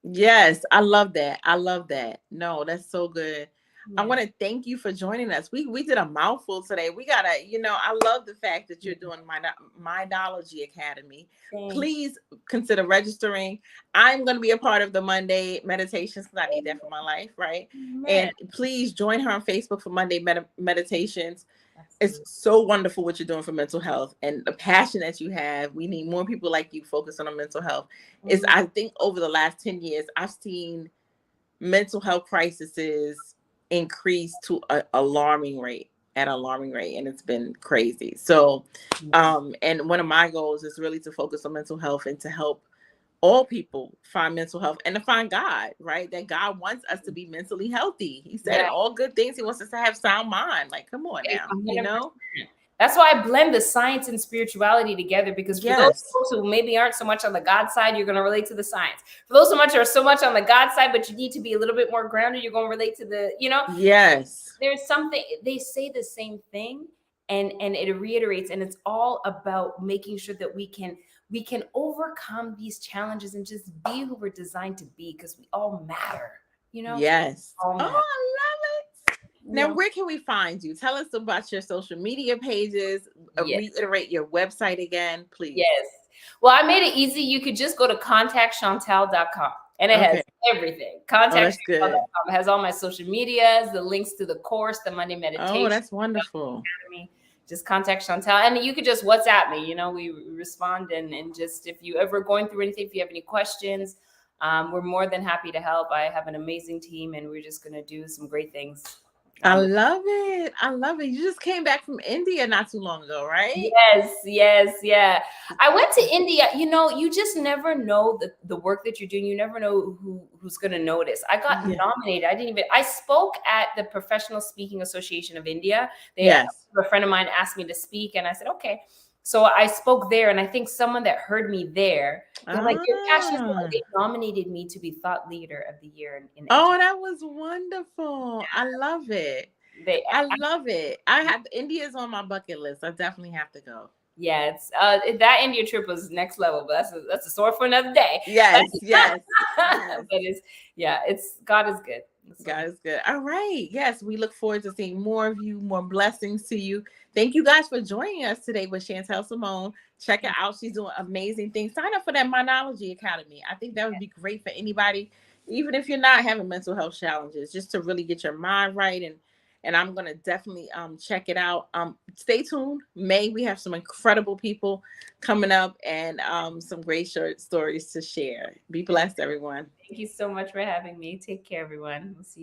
Yes, I love that. I love that. No, that's so good. Yeah. I want to thank you for joining us. We did a mouthful today. We gotta, I love the fact that you're doing Mindology Academy. Thanks. Please consider registering. I'm going to be a part of the Monday meditations because I need that for my life, right? And please join her on Facebook for Monday meditations. It's so wonderful what you're doing for mental health and the passion that you have. We need more people like you focusing on mental health. I think over the last 10 years, I've seen mental health crises increase to an alarming rate. And it's been crazy. So, and one of my goals is really to focus on mental health and to help all people find mental health and to find God, right? That God wants us to be mentally healthy. He said in all good things, he wants us to have sound mind. Like, come on now, 100%. That's why I blend the science and spirituality together, because for those folks who maybe aren't so much on the God side, you're going to relate to the science. For those who are so much on the God side, but you need to be a little bit more grounded, you're going to relate to the, there's something, they say the same thing and it reiterates, and it's all about making sure that we can overcome these challenges and just be who we're designed to be, because we all matter, Yes. Oh, I love it. Now, where can we find you? Tell us about your social media pages. Reiterate your website again, please. Yes. Well, I made it easy. You could just go to contactchantelle.com and it has everything. Contactchantelle.com. It has all my social medias, the links to the course, the Monday meditation. Oh, that's wonderful. Academy. Just contact Chantelle, and you could just WhatsApp me. We respond, and just if you ever going through anything, if you have any questions, we're more than happy to help. I have an amazing team, and we're just going to do some great things. I love it. I love it. You just came back from India not too long ago, right? Yes. Yeah. I went to India. You just never know the work that you're doing. You never know who's going to notice. I got nominated. I spoke at the Professional Speaking Association of India. A friend of mine asked me to speak, and I said, okay. So I spoke there, and I think someone that heard me there, they're like, "You're passionate." They nominated me to be Thought Leader of the Year in education. That was wonderful. I love it. I love it. India's on my bucket list. I definitely have to go. Yeah, it's that India trip was next level, but that's a story for another day. Yes. But God is good. God is good. All right. Yes, we look forward to seeing more of you, more blessings to you. Thank you guys for joining us today with Chantelle Simone. Check her out. She's doing amazing things. Sign up for that Mindology Academy. I think that would be great for anybody, even if you're not having mental health challenges, just to really get your mind right. And I'm going to definitely check it out. Stay tuned. May we have some incredible people coming up and some great short stories to share. Be blessed, everyone. Thank you so much for having me. Take care, everyone. We'll see you soon.